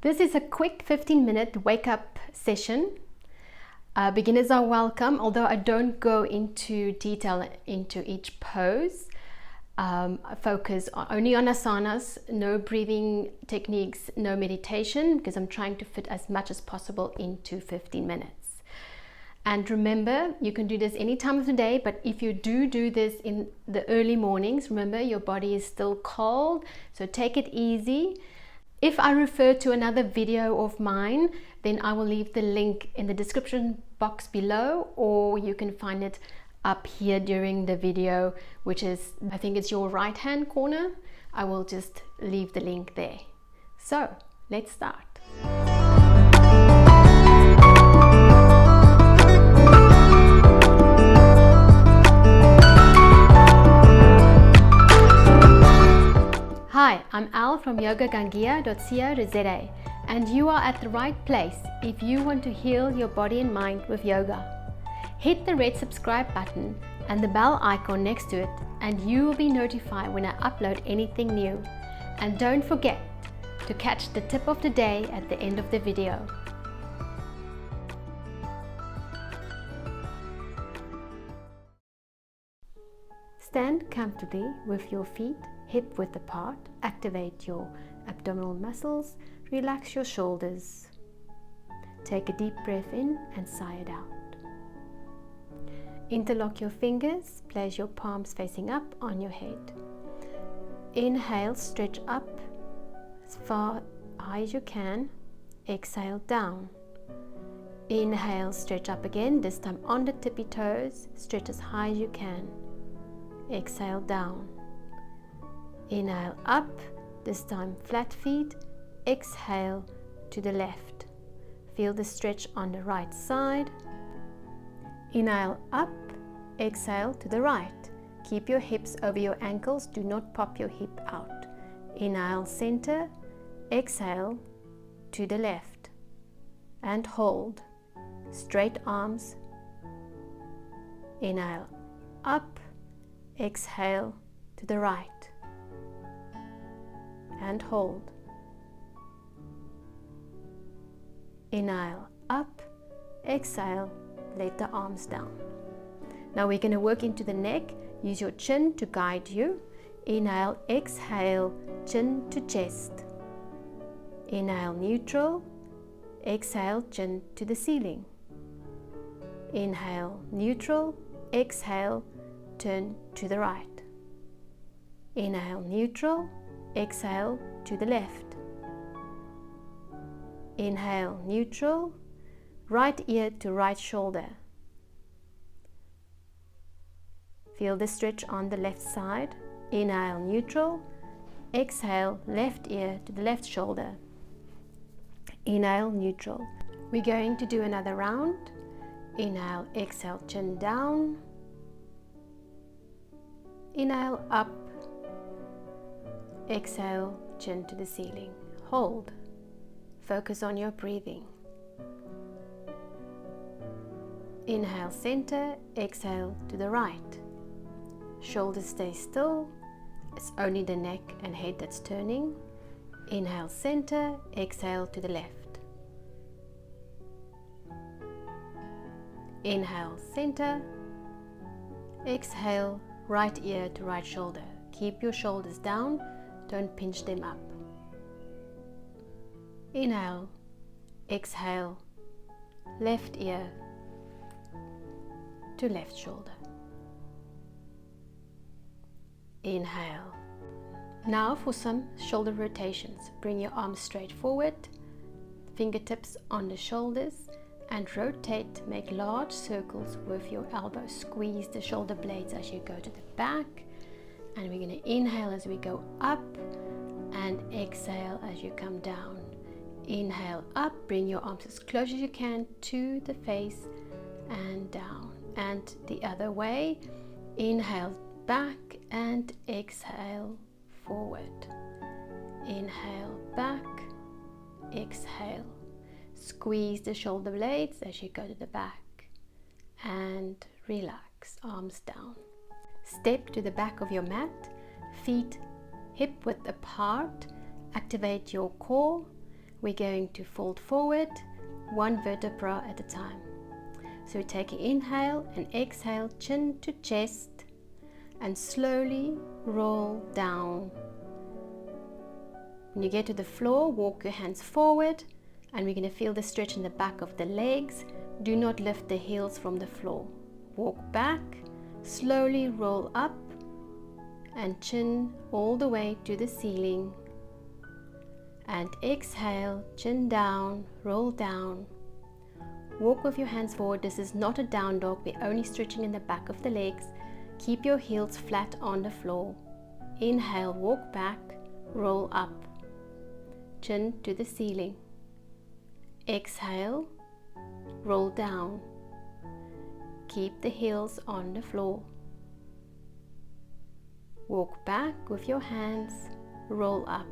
This is a quick 15-minute wake-up session. Beginners are welcome, although I don't go into detail into each pose. I focus only on asanas, no breathing techniques, no meditation, because I'm trying to fit as much as possible into 15 minutes. And remember, you can do this any time of the day, but if you do this in the early mornings, remember your body is still cold, so take it easy. If I refer to another video of mine, then I will leave the link in the description box below, or you can find it up here during the video, which is, I think it's your right hand corner. I will just leave the link there. So let's start. Hi, I'm Al from yogagangia.co.za, and you are at the right place if you want to heal your body and mind with yoga. Hit the red subscribe button and the bell icon next to it, and you will be notified when I upload anything new. And don't forget to catch the tip of the day at the end of the video. Stand comfortably with your feet hip-width apart. Activate your abdominal muscles. Relax your shoulders. Take a deep breath in and sigh it out. Interlock your fingers. Place your palms facing up on your head. Inhale, stretch up as far high as you can. Exhale, down. Inhale, stretch up again, this time on the tippy toes. Stretch as high as you can. Exhale, down. Inhale, up, this time flat feet. Exhale to the left. Feel the stretch on the right side. Inhale, up. Exhale to the right. Keep your hips over your ankles. Do not pop your hip out. Inhale, center. Exhale to the left. And hold. Straight arms. Inhale, up. Exhale to the right. And hold. Inhale, up. Exhale, let the arms down. Now we're going to work into the neck. Use your chin to guide you. Inhale, exhale, chin to chest. Inhale, neutral. Exhale, chin to the ceiling. Inhale, neutral. Exhale, turn to the right. Inhale, neutral. Exhale to the left. Inhale, neutral. Right ear to right shoulder. Feel the stretch on the left side. Inhale, neutral. Exhale, left ear to the left shoulder. Inhale, neutral. We're going to do another round. Inhale, exhale, chin down. Inhale, up. Exhale, chin to the ceiling. Hold. Focus on your breathing. Inhale, center. Exhale to the right. Shoulders stay still. It's only the neck and head that's turning. Inhale, center. Exhale to the left. Inhale, center. Exhale, right ear to right shoulder. Keep your shoulders down. Don't pinch them up. Inhale, exhale, left ear to left shoulder. Inhale. Now for some shoulder rotations. Bring your arms straight forward, fingertips on the shoulders, and rotate. Make large circles with your elbows. Squeeze the shoulder blades as you go to the back. And we're going to inhale as we go up and exhale as you come down. Inhale up, bring your arms as close as you can to the face and down. And the other way. Inhale back and exhale forward. Inhale back, exhale. Squeeze the shoulder blades as you go to the back and relax, arms down. Step to the back of your mat, feet hip width apart. Activate your core. we're going to fold forward one vertebra at a time. So take an inhale and exhale, chin to chest, and slowly roll down. When you get to the floor, walk your hands forward, and we're going to feel the stretch in the back of the legs. Do not lift the heels from the floor. Walk back, slowly roll up, and chin all the way to the ceiling. And exhale, chin down, roll down. Walk with your hands forward. This is not a down dog. We're only stretching in the back of the legs. Keep your heels flat on the floor. Inhale, walk back, roll up, chin to the ceiling. Exhale, roll down. Keep the heels on the floor. Walk back with your hands, roll up.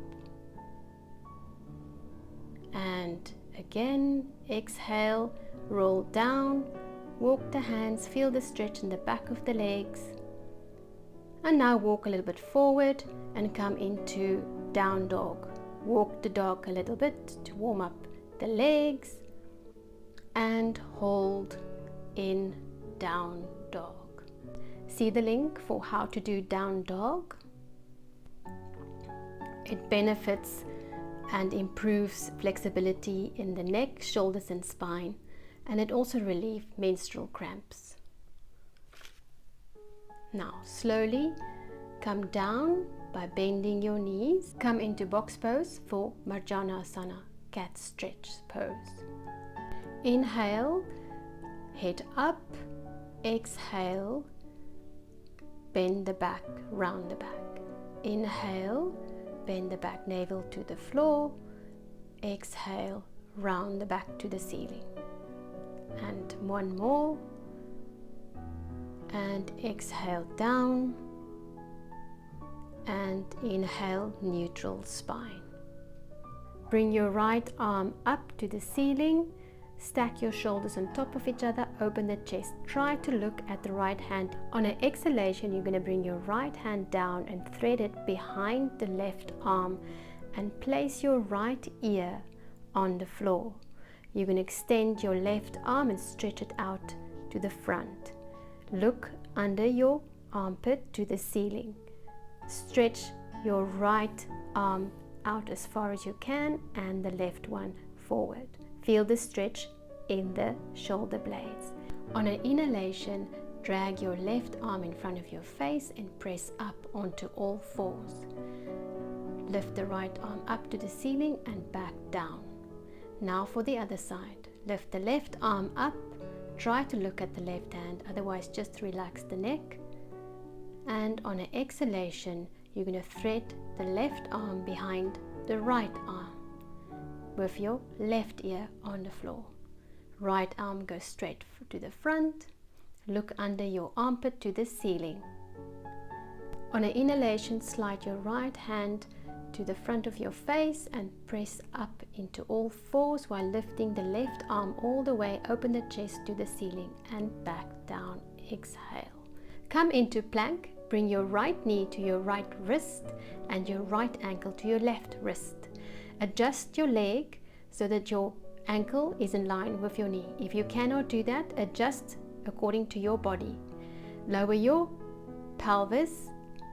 And again, exhale, roll down, walk the hands, feel the stretch in the back of the legs. And now walk a little bit forward and come into down dog. Walk the dog a little bit to warm up the legs and hold in down dog. See the link for how to do down dog? It benefits and improves flexibility in the neck, shoulders and spine, and it also relieves menstrual cramps. Now slowly come down by bending your knees. Come into box pose for Yoga Asana, cat stretch pose. Inhale, head up. Exhale, bend the back, round the back. Inhale, bend the back, navel to the floor. Exhale, round the back to the ceiling. And one more. And exhale down. And inhale, neutral spine. Bring your right arm up to the ceiling. Stack your shoulders on top of each other, open the chest. Try to look at the right hand. On an exhalation, you're going to bring your right hand down and thread it behind the left arm and place your right ear on the floor. You're going to extend your left arm and stretch it out to the front. Look under your armpit to the ceiling. Stretch your right arm out as far as you can and the left one forward. Feel the stretch in the shoulder blades. On an inhalation, drag your left arm in front of your face and press up onto all fours. Lift the right arm up to the ceiling and back down. Now for the other side. Lift the left arm up. Try to look at the left hand, otherwise just relax the neck. And on an exhalation, you're going to thread the left arm behind the right arm with your left ear on the floor. Right arm goes straight to the front. Look under your armpit to the ceiling. On an inhalation, slide your right hand to the front of your face and press up into all fours while lifting the left arm all the way. Open the chest to the ceiling and back down. Exhale. Come into plank. Bring your right knee to your right wrist and your right ankle to your left wrist. Adjust your leg so that your ankle is in line with your knee. If you cannot do that, adjust according to your body. Lower your pelvis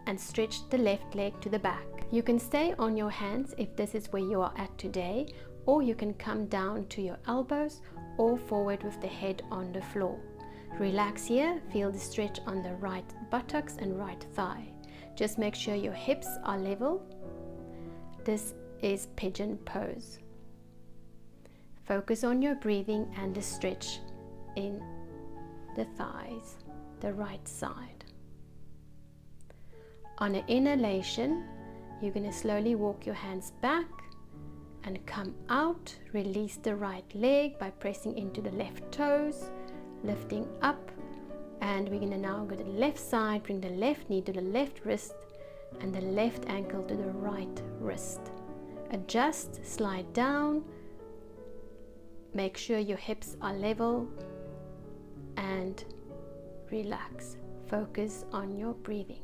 and stretch the left leg to the back. You can stay on your hands if this is where you are at today, or you can come down to your elbows or forward with the head on the floor. Relax here, feel the stretch on the right buttocks and right thigh. Just make sure your hips are level. This is pigeon pose. Focus on your breathing and the stretch in the thighs, the right side. On an inhalation, you're going to slowly walk your hands back and come out. Release the right leg by pressing into the left toes, lifting up, and we're going to now go to the left side. Bring the left knee to the left wrist and the left ankle to the right wrist. Adjust, slide down, make sure your hips are level and relax. Focus on your breathing.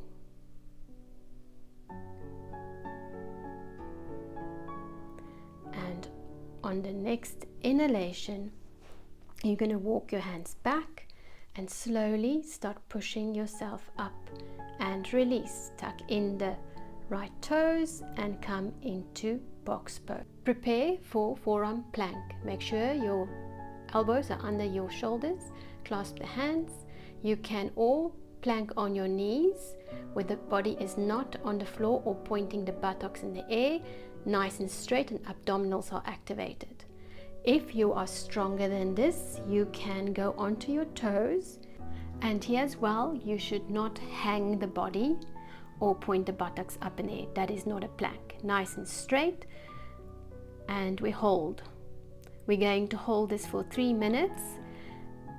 And On the next inhalation, you're going to walk your hands back and slowly start pushing yourself up and release. Tuck in the right toes and come into box pose. Prepare for forearm plank. Make sure your elbows are under your shoulders. Clasp the hands. You can all plank on your knees where the body is not on the floor or pointing the buttocks in the air, nice and straight, and abdominals are activated. If you are stronger than this, you can go onto your toes, and here as well, you should not hang the body or point the buttocks up in the air. That is not a plank. Nice and straight, and we hold. We're going to hold this for 3 minutes.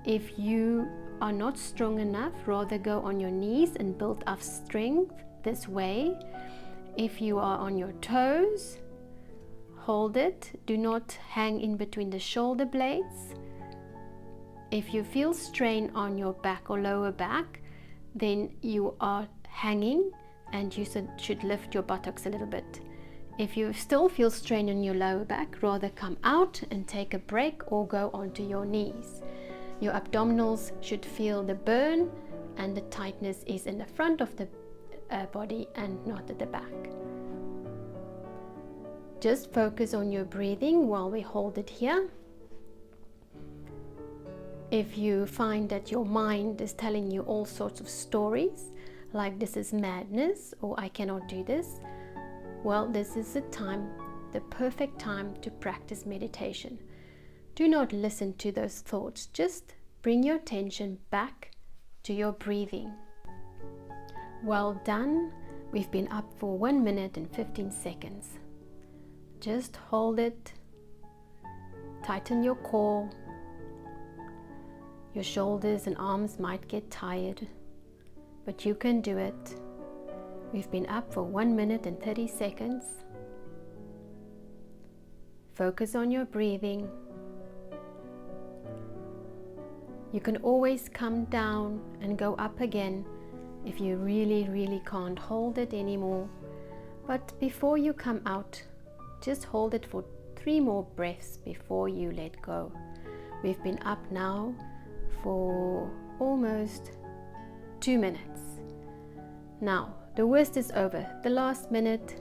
If you are not strong enough, rather go on your knees and build up strength this way. If you are on your toes, hold it. Do not hang in between the shoulder blades. If you feel strain on your back or lower back, then you are hanging and you should lift your buttocks a little bit. If you still feel strain on your lower back, rather come out and take a break or go onto your knees. Your abdominals should feel the burn, and the tightness is in the front of the body and not at the back. Just focus on your breathing while we hold it here. If you find that your mind is telling you all sorts of stories, like this is madness or I cannot do this, well, this is the time, the perfect time to practice meditation. Do not listen to those thoughts. Just bring your attention back to your breathing. Well done. We've been up for 1 minute and 15 seconds. Just hold it. Tighten your core. Your shoulders and arms might get tired, but you can do it. We've been up for 1 minute and 30 seconds. Focus on your breathing. You can always come down and go up again if you really can't hold it anymore. But before you come out, just hold it for 3 more breaths before you let go. We've been up now for almost 2 minutes. Now, the worst is over. The last minute,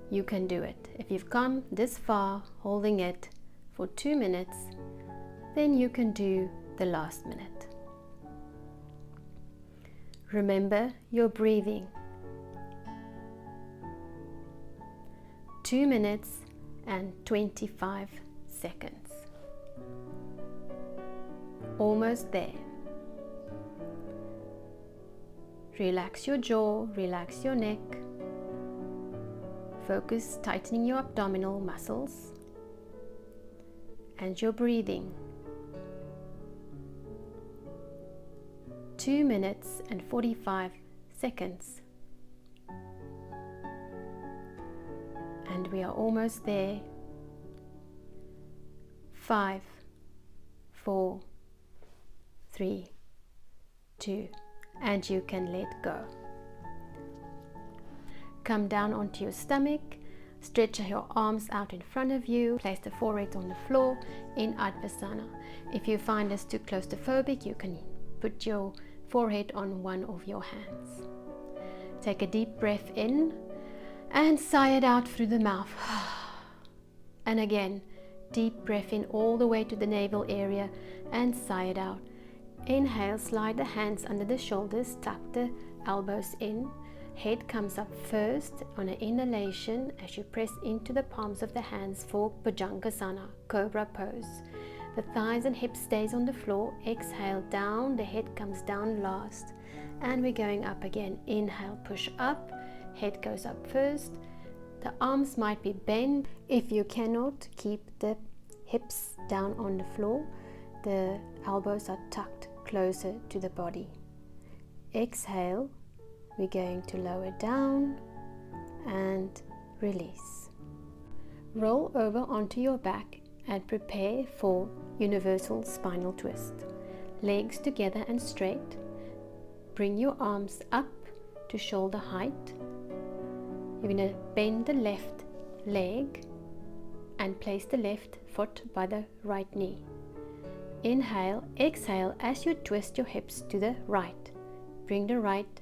you can do it. If you've come this far holding it for 2 minutes, then you can do the last minute. Remember your breathing. 2 minutes and 25 seconds. Almost there. Relax your jaw, relax your neck. Focus tightening your abdominal muscles and your breathing. 2 minutes and 45 seconds. And we are almost there. 5, 4, 3, 2, and you can let go. Come down onto your stomach. Stretch your arms out in front of you. Place the forehead on the floor in Advasana. If you find this too claustrophobic, you can put your forehead on one of your hands. Take a deep breath in and sigh it out through the mouth. And again, deep breath in all the way to the navel area and sigh it out. Inhale, slide the hands under the shoulders, tuck the elbows in. Head comes up first on an inhalation as you press into the palms of the hands for Bhujangasana, Cobra pose. The thighs and hips stays on the floor. Exhale down, the head comes down last. And we're going up again. Inhale, push up, head goes up first. The arms might be bent. If you cannot, keep the hips down on the floor. The elbows are tucked closer to the body. Exhale, we're going to lower down and release. Roll over onto your back and prepare for universal spinal twist. Legs together and straight. Bring your arms up to shoulder height. You're going to bend the left leg and place the left foot by the right knee. Inhale, exhale as you twist your hips to the right. Bring the right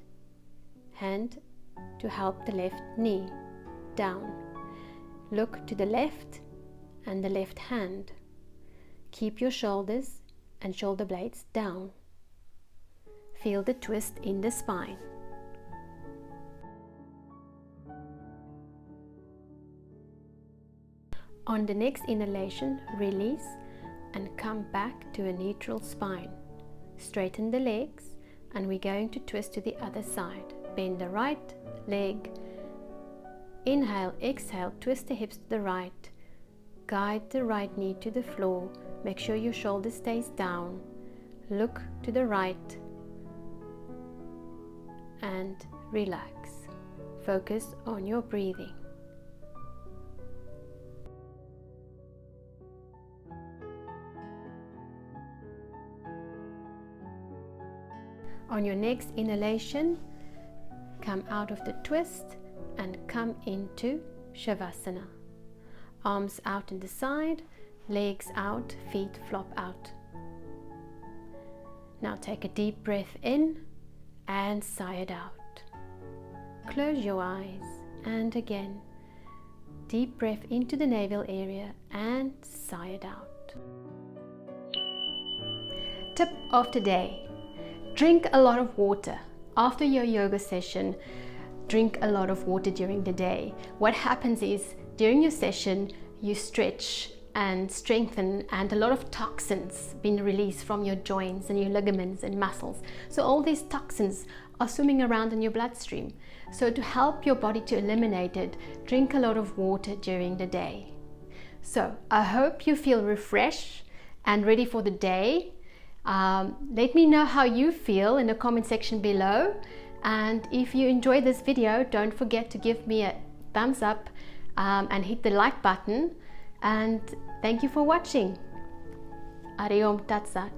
hand to help the left knee down. Look to the left and the left hand. Keep your shoulders and shoulder blades down. Feel the twist in the spine. On the next inhalation, release and come back to a neutral spine. Straighten the legs and we're going to twist to the other side. Bend the right leg. Inhale, exhale, twist the hips to the right. Guide the right knee to the floor. Make sure your shoulder stays down. Look to the right and relax. Focus on your breathing. On your next inhalation, come out of the twist and come into Shavasana. Arms out in the side, legs out, feet flop out. Now take a deep breath in and sigh it out. Close your eyes and again, deep breath into the navel area and sigh it out. Tip of the day. Drink a lot of water. After your yoga session, drink a lot of water during the day. What happens is during your session, you stretch and strengthen and a lot of toxins being released from your joints and your ligaments and muscles. So all these toxins are swimming around in your bloodstream. So to help your body to eliminate it, drink a lot of water during the day. So I hope you feel refreshed and ready for the day. Let me know how you feel in the comment section below, and if you enjoyed this video, don't forget to give me a thumbs up and hit the like button, and thank you for watching. Ariom Tat Sat.